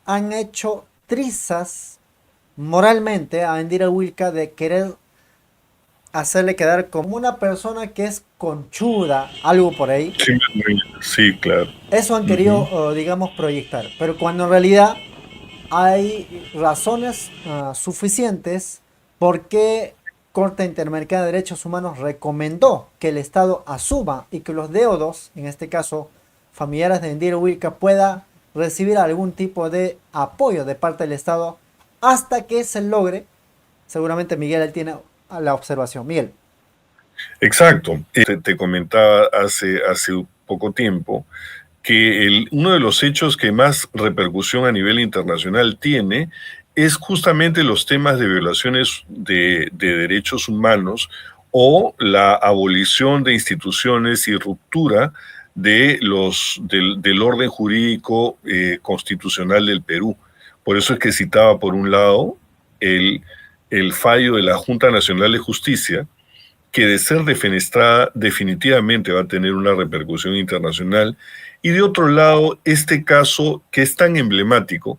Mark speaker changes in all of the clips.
Speaker 1: han hecho trizas moralmente a Indira Wilka de querer hacerle quedar como una persona que es conchuda, algo por ahí.
Speaker 2: Sí, sí, claro.
Speaker 1: Eso han
Speaker 2: Ujú.
Speaker 1: querido, digamos, proyectar. Pero cuando en realidad hay razones suficientes por qué Corte Interamericana de Derechos Humanos recomendó que el Estado asuma y que los deudos, en este caso familiares de Indira Wilka, pueda recibir algún tipo de apoyo de parte del Estado hasta que se logre. Seguramente Miguel él tiene la observación. Miguel.
Speaker 2: Exacto. Te comentaba hace poco tiempo que uno de los hechos que más repercusión a nivel internacional tiene es justamente los temas de violaciones de derechos humanos o la abolición de instituciones y ruptura del orden jurídico constitucional del Perú. Por eso es que citaba, por un lado, el, el fallo de la Junta Nacional de Justicia, que de ser defenestrada definitivamente va a tener una repercusión internacional. Y de otro lado, este caso que es tan emblemático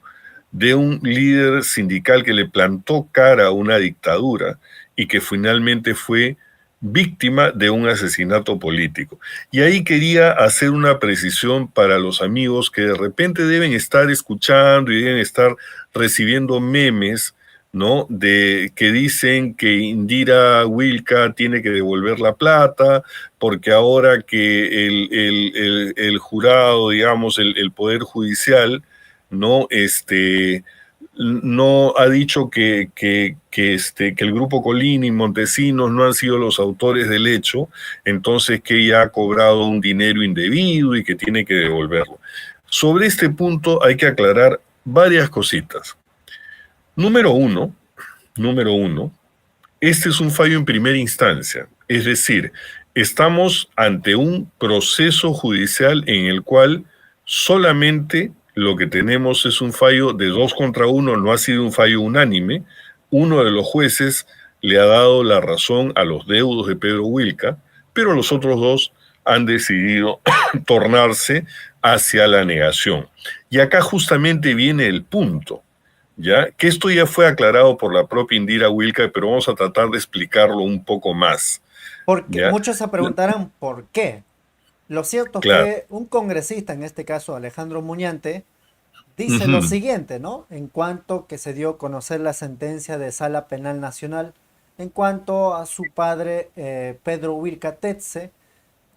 Speaker 2: de un líder sindical que le plantó cara a una dictadura y que finalmente fue víctima de un asesinato político. Y ahí quería hacer una precisión para los amigos que de repente deben estar escuchando y deben estar recibiendo memes, ¿no? De que dicen que Indira Wilka tiene que devolver la plata, porque ahora que el jurado, digamos, el Poder Judicial, ¿no? No ha dicho que el grupo Colina y Montesinos no han sido los autores del hecho, entonces que ella ha cobrado un dinero indebido y que tiene que devolverlo. Sobre este punto hay que aclarar varias cositas. Número uno, Número uno, este es un fallo en primera instancia, es decir, estamos ante un proceso judicial en el cual solamente lo que tenemos es un fallo de 2 contra 1, no ha sido un fallo unánime. Uno de los jueces le ha dado la razón a los deudos de Pedro Wilca, pero los otros dos han decidido tornarse hacia la negación. Y acá justamente viene el punto. ¿Ya? Que esto ya fue aclarado por la propia Indira Wilka, pero vamos a tratar de explicarlo un poco más,
Speaker 1: Porque
Speaker 2: ¿ya?
Speaker 1: muchos se preguntarán por qué. Lo cierto es
Speaker 2: Claro.
Speaker 1: que un congresista, en este caso Alejandro Muñante, dice lo
Speaker 2: Ujú.
Speaker 1: siguiente, ¿no? En cuanto que se dio a conocer la sentencia de Sala Penal Nacional, en cuanto a su padre Pedro Wilca Tetze,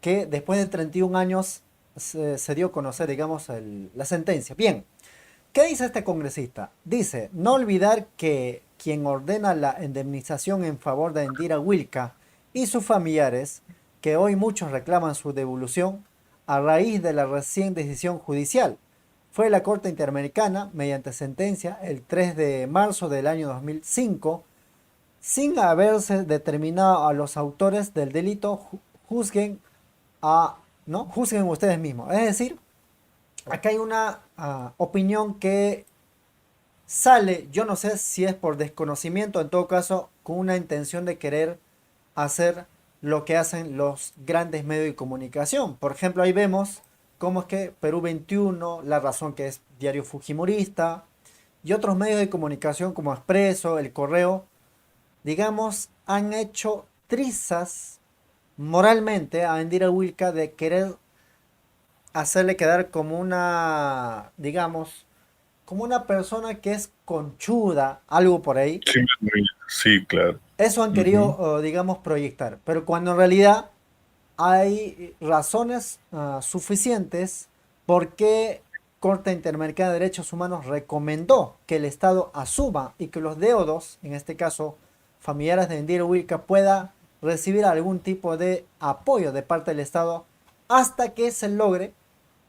Speaker 1: que después de 31 años se dio a conocer, digamos, la sentencia. Bien, ¿qué dice este congresista? Dice, no olvidar que quien ordena la indemnización en favor de Indira Wilca y sus familiares, que hoy muchos reclaman su devolución a raíz de la recién decisión judicial, fue la Corte Interamericana mediante sentencia el 3 de marzo del año 2005, sin haberse determinado a los autores del delito, juzguen a, ¿no? Juzguen ustedes mismos. Es decir, acá hay una opinión que sale, yo no sé si es por desconocimiento, en todo caso, con una intención de querer hacer lo que hacen los grandes medios de comunicación. Por ejemplo, ahí vemos cómo es que Perú 21, La Razón, que es diario fujimorista, y otros medios de comunicación como Expreso, El Correo, digamos, han hecho trizas moralmente a Indira Wilka de querer hacerle quedar como una, digamos, como una persona que es conchuda, algo por ahí.
Speaker 2: Sí, sí, claro.
Speaker 1: Eso han
Speaker 2: Ujú.
Speaker 1: querido, digamos, proyectar. Pero cuando en realidad hay razones suficientes por qué Corte Interamericana de Derechos Humanos recomendó que el Estado asuma y que los deudos, en este caso familiares de Indira Wilka, pueda recibir algún tipo de apoyo de parte del Estado hasta que se logre.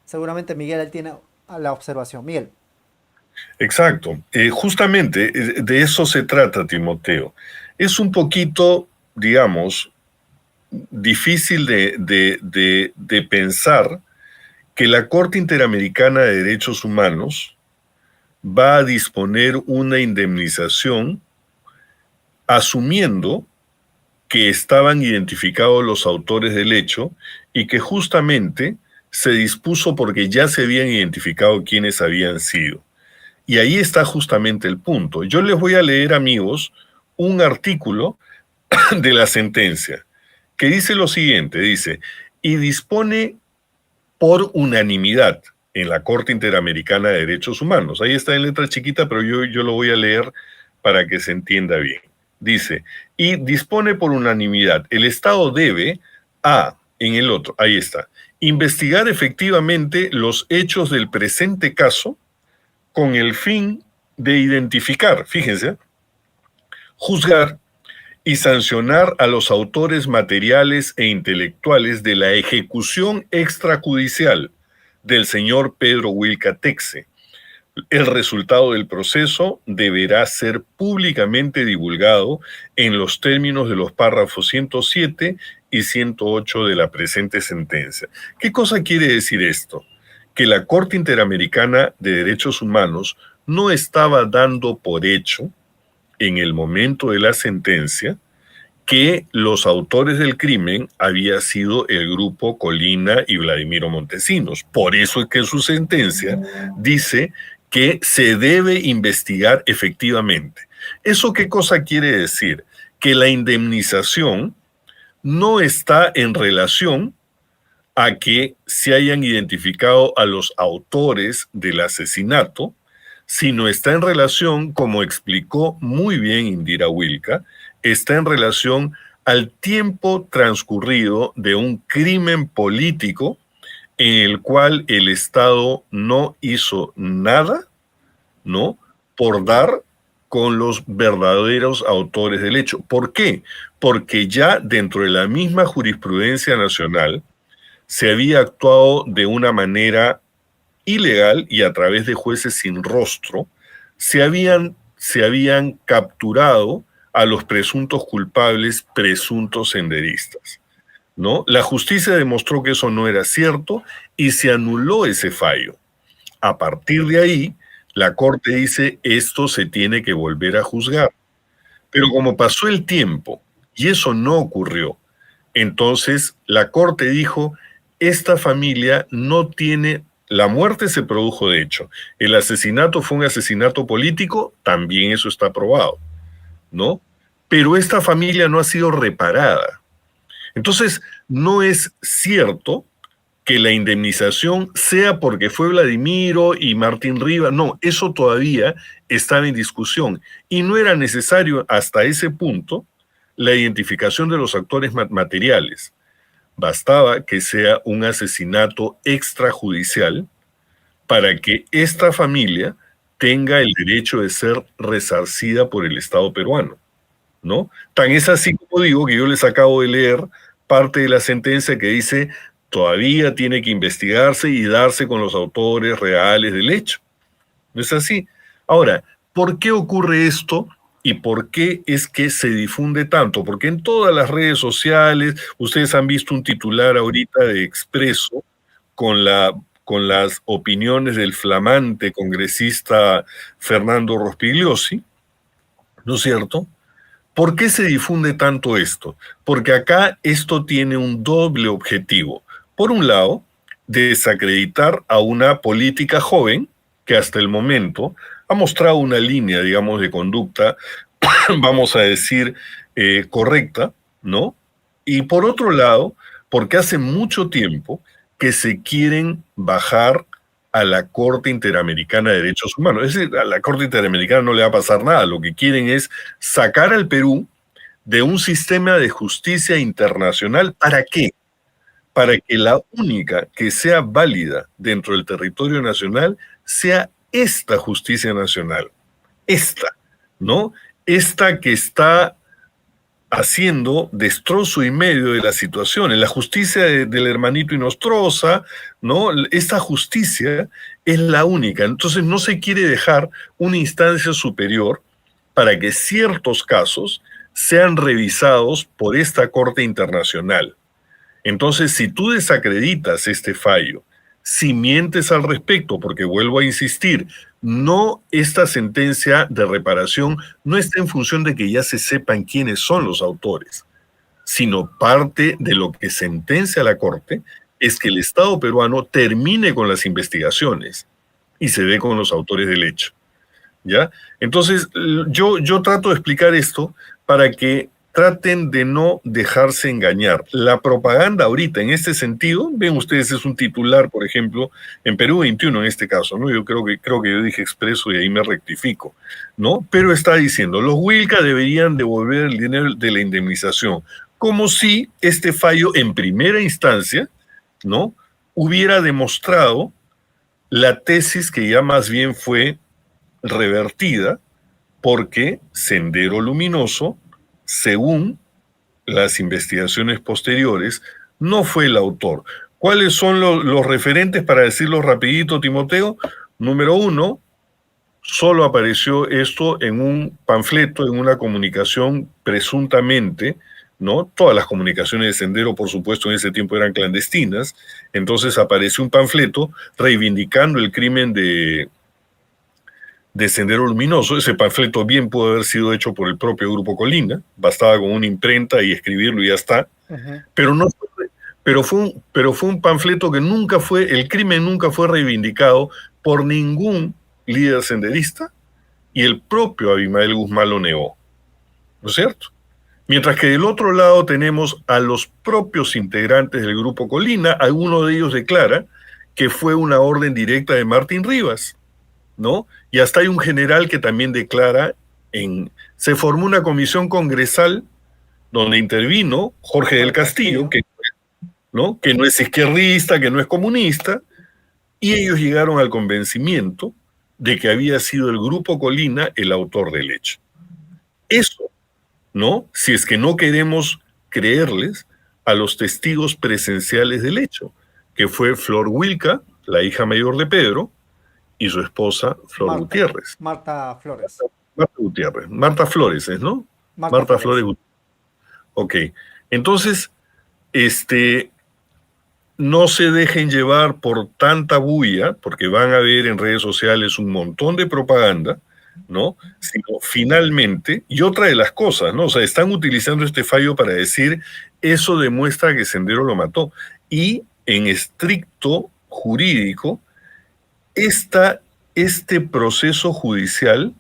Speaker 1: Seguramente Miguel él tiene la observación. Miguel.
Speaker 2: Exacto. Justamente de eso se trata, Timoteo. Es un poquito, digamos, difícil de pensar que la Corte Interamericana de Derechos Humanos va a disponer una indemnización asumiendo que estaban identificados los autores del hecho y que justamente se dispuso porque ya se habían identificado quiénes habían sido. Y ahí está justamente el punto. Yo les voy a leer, amigos, un artículo de la sentencia que dice lo siguiente, dice, y dispone por unanimidad en la Corte Interamericana de Derechos Humanos. Ahí está en letra chiquita, pero yo lo voy a leer para que se entienda bien. Dice, y dispone por unanimidad, el Estado debe en el otro, ahí está, investigar efectivamente los hechos del presente caso con el fin de identificar, fíjense, juzgar y sancionar a los autores materiales e intelectuales de la ejecución extrajudicial del señor Pedro Wilca Texe. El resultado del proceso deberá ser públicamente divulgado en los términos de los párrafos 107 y 108 de la presente sentencia. ¿Qué cosa quiere decir esto? Que la Corte Interamericana de Derechos Humanos no estaba dando por hecho, en el momento de la sentencia, que los autores del crimen había sido el grupo Colina y Vladimiro Montesinos. Por eso es que en su sentencia dice que se debe investigar efectivamente. ¿Eso qué cosa quiere decir? Que la indemnización no está en relación a que se hayan identificado a los autores del asesinato, sino está en relación, como explicó muy bien Indira Wilca, está en relación al tiempo transcurrido de un crimen político en el cual el Estado no hizo nada, ¿no?, por dar con los verdaderos autores del hecho. ¿Por qué? Porque ya dentro de la misma jurisprudencia nacional se había actuado de una manera ilegal y a través de jueces sin rostro, se habían capturado a los presuntos culpables, presuntos senderistas, ¿no? La justicia demostró que eso no era cierto y se anuló ese fallo. A partir de ahí, la Corte dice, esto se tiene que volver a juzgar. Pero como pasó el tiempo y eso no ocurrió, entonces la Corte dijo, esta familia no tiene, la muerte se produjo de hecho, el asesinato fue un asesinato político, también eso está probado, ¿no? Pero esta familia no ha sido reparada. Entonces, no es cierto que la indemnización sea porque fue Vladimiro y Martín Rivas, no, eso todavía estaba en discusión y no era necesario hasta ese punto la identificación de los actores materiales. Bastaba que sea un asesinato extrajudicial para que esta familia tenga el derecho de ser resarcida por el Estado peruano, ¿no? Tan es así como digo que yo les acabo de leer parte de la sentencia que dice todavía tiene que investigarse y darse con los autores reales del hecho. ¿No es así? Ahora, ¿por qué ocurre esto? ¿Y por qué es que se difunde tanto? Porque en todas las redes sociales, ustedes han visto un titular ahorita de Expreso con las opiniones del flamante congresista Fernando Rospigliosi, ¿no es cierto? ¿Por qué se difunde tanto esto? Porque acá esto tiene un doble objetivo. Por un lado, desacreditar a una política joven que hasta el momento ha mostrado una línea, digamos, de conducta, vamos a decir, correcta, ¿no? Y por otro lado, porque hace mucho tiempo que se quieren bajar a la Corte Interamericana de Derechos Humanos. Es decir, a la Corte Interamericana no le va a pasar nada. Lo que quieren es sacar al Perú de un sistema de justicia internacional. ¿Para qué? Para que la única que sea válida dentro del territorio nacional sea esta justicia nacional. Esta, ¿no? Esta que está haciendo destrozo y medio de la situación. En la justicia del hermanito Inostroza, ¿no? Esta justicia es la única. Entonces no se quiere dejar una instancia superior para que ciertos casos sean revisados por esta Corte Internacional. Entonces, si tú desacreditas este fallo, si mientes al respecto, porque vuelvo a insistir, no, esta sentencia de reparación no está en función de que ya se sepan quiénes son los autores, sino parte de lo que sentencia la Corte es que el Estado peruano termine con las investigaciones y se dé con los autores del hecho. ¿ya? Entonces, yo trato de explicar esto para que traten de no dejarse engañar. La propaganda ahorita, en este sentido, ven ustedes, es un titular, por ejemplo, en Perú 21 en este caso, ¿no? Yo creo que yo dije Expreso y ahí me rectifico, ¿no? Pero está diciendo, los Wilca deberían devolver el dinero de la indemnización, como si este fallo en primera instancia, ¿no? Hubiera demostrado la tesis que ya más bien fue revertida porque Sendero Luminoso, según las investigaciones posteriores, no fue el autor. ¿Cuáles son los referentes para decirlo rapidito, Timoteo? Número uno, solo apareció esto en un panfleto, en una comunicación presuntamente, ¿no? Todas las comunicaciones de Sendero, por supuesto, en ese tiempo eran clandestinas, entonces apareció un panfleto reivindicando el crimen de Sendero Luminoso. Ese panfleto bien pudo haber sido hecho por el propio Grupo Colina, bastaba con una imprenta y escribirlo y ya está,
Speaker 1: Ujú.
Speaker 2: pero no pero fue un panfleto que nunca fue, el crimen nunca fue reivindicado por ningún líder senderista y el propio Abimael Guzmán lo negó, ¿no es cierto? Mientras que del otro lado tenemos a los propios integrantes del Grupo Colina, alguno de ellos declara que fue una orden directa de Martín Rivas, ¿no? Y hasta hay un general que también declara se formó una comisión congresal donde intervino Jorge del
Speaker 1: Jorge
Speaker 2: Castillo,
Speaker 1: Castillo.
Speaker 2: ¿no? Que no es izquierdista, que no es comunista, y ellos llegaron al convencimiento de que había sido el Grupo Colina el autor del hecho. Eso, ¿no? Si es que no queremos creerles a los testigos presenciales del hecho, que fue Flor Wilca, la hija mayor de Pedro, y su esposa Flor
Speaker 1: Marta.
Speaker 2: Gutiérrez.
Speaker 1: Marta Flores.
Speaker 2: Marta Gutiérrez. Marta Flores, ¿no?
Speaker 1: Marta
Speaker 2: Marta
Speaker 1: Flores.
Speaker 2: Flores Gutiérrez. Ok. Entonces, no se dejen llevar por tanta bulla, porque van a ver en redes sociales un montón de propaganda, ¿no? Sino finalmente, y otra de las cosas, ¿no? O sea, están utilizando este fallo para decir, eso demuestra que Sendero lo mató. Y en estricto jurídico, este proceso judicial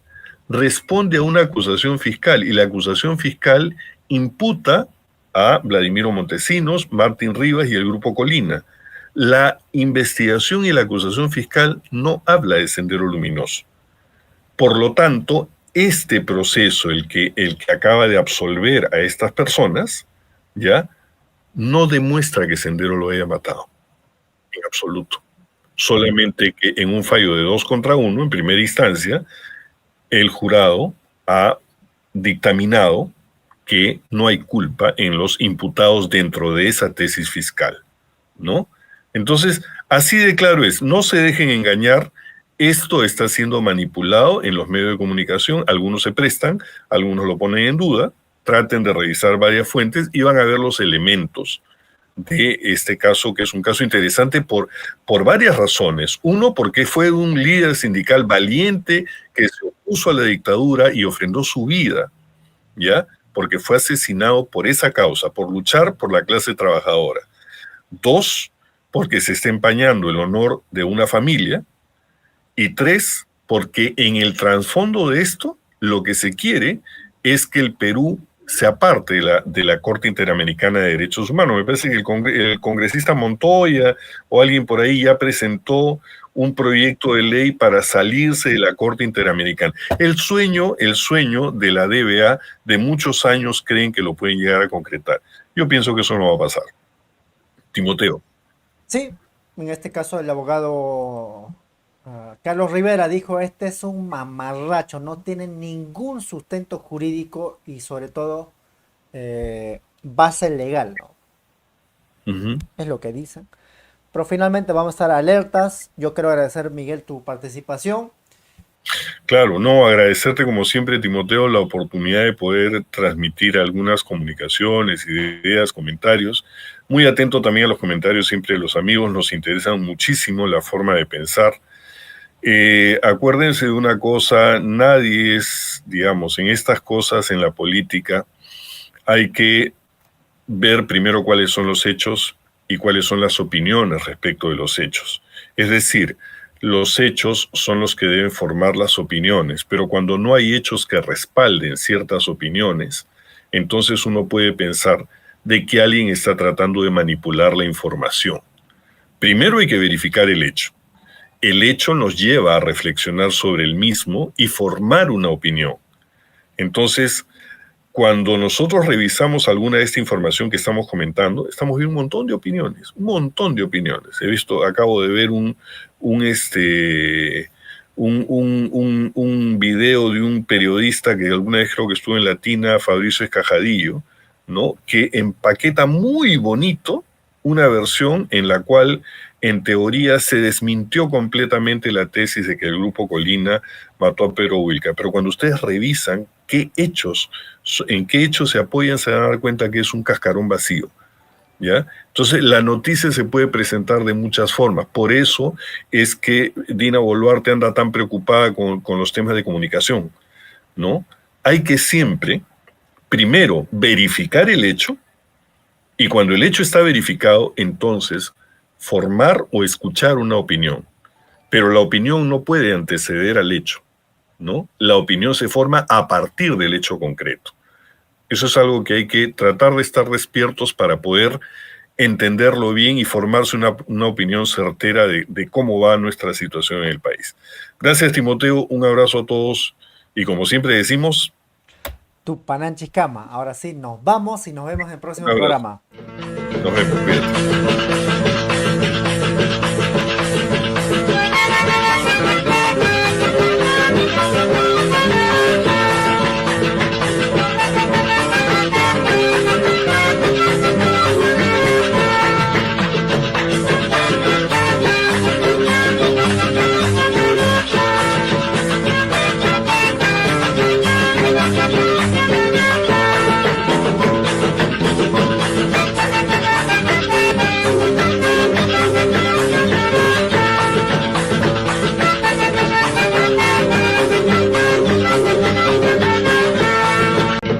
Speaker 2: responde a una acusación fiscal y la acusación fiscal imputa a Vladimiro Montesinos, Martín Rivas y el Grupo Colina. La investigación y la acusación fiscal no habla de Sendero Luminoso. Por lo tanto, este proceso, el que acaba de absolver a estas personas, ya no demuestra que Sendero lo haya matado, en absoluto. Solamente que en un fallo de 2 contra 1, en primera instancia, el jurado ha dictaminado que no hay culpa en los imputados dentro de esa tesis fiscal, ¿no? Entonces, así de claro es, no se dejen engañar, esto está siendo manipulado en los medios de comunicación, algunos se prestan, algunos lo ponen en duda, traten de revisar varias fuentes y van a ver los elementos de este caso, que es un caso interesante por varias razones. Uno, porque fue un líder sindical valiente que se opuso a la dictadura y ofrendó su vida, ¿ya? Porque fue asesinado por esa causa, por luchar por la clase trabajadora. Dos, porque se está empañando el honor de una familia. Y tres, porque en el trasfondo de esto, lo que se quiere es que el Perú se aparte de la Corte Interamericana de Derechos Humanos. Me parece que el congresista Montoya o alguien por ahí ya presentó un proyecto de ley para salirse de la Corte Interamericana. El sueño de la DBA de muchos años creen que lo pueden llegar a concretar. Yo pienso que eso no va a pasar. Timoteo.
Speaker 1: Sí, en este caso el abogado Carlos Rivera dijo, este es un mamarracho, no tiene ningún sustento jurídico y sobre todo base legal, ¿no?
Speaker 2: Ujú.
Speaker 1: Es lo que dicen. Pero finalmente vamos a estar alertas. Yo quiero agradecer, Miguel, tu participación.
Speaker 2: Claro, no, agradecerte como siempre, Timoteo, la oportunidad de poder transmitir algunas comunicaciones, ideas, comentarios. Muy atento también a los comentarios siempre de los amigos, nos interesan muchísimo la forma de pensar. Acuérdense de una cosa, nadie es, digamos, en estas cosas, en la política, hay que ver primero cuáles son los hechos y cuáles son las opiniones respecto de los hechos. Es decir, los hechos son los que deben formar las opiniones, pero cuando no hay hechos que respalden ciertas opiniones, entonces uno puede pensar de que alguien está tratando de manipular la información. Primero hay que verificar el hecho. El hecho nos lleva a reflexionar sobre el mismo y formar una opinión. Entonces, cuando nosotros revisamos alguna de esta información que estamos comentando, estamos viendo un montón de opiniones, un montón de opiniones. Acabo de ver un video de un periodista que alguna vez creo que estuvo en Latina, Fabricio Escajadillo, ¿no? Que empaqueta muy bonito una versión en la cual en teoría se desmintió completamente la tesis de que el grupo Colina mató a Pedro Wilca. Pero cuando ustedes revisan en qué hechos se apoyan, se van a dar cuenta que es un cascarón vacío, ¿ya? Entonces la noticia se puede presentar de muchas formas. Por eso es que Dina Boluarte anda tan preocupada con los temas de comunicación, ¿no? Hay que siempre, primero, verificar el hecho, y cuando el hecho está verificado, entonces formar o escuchar una opinión. Pero la opinión no puede anteceder al hecho, ¿no? La opinión se forma a partir del hecho concreto. Eso es algo que hay que tratar de estar despiertos para poder entenderlo bien y formarse una opinión certera de cómo va nuestra situación en el país. Gracias, Timoteo. Un abrazo a todos. Y como siempre decimos,
Speaker 1: Tupananchis Cama. Ahora sí, nos vamos y nos vemos en el
Speaker 2: un
Speaker 1: próximo
Speaker 2: abrazo.
Speaker 1: programa.
Speaker 2: Nos vemos. Cuídate.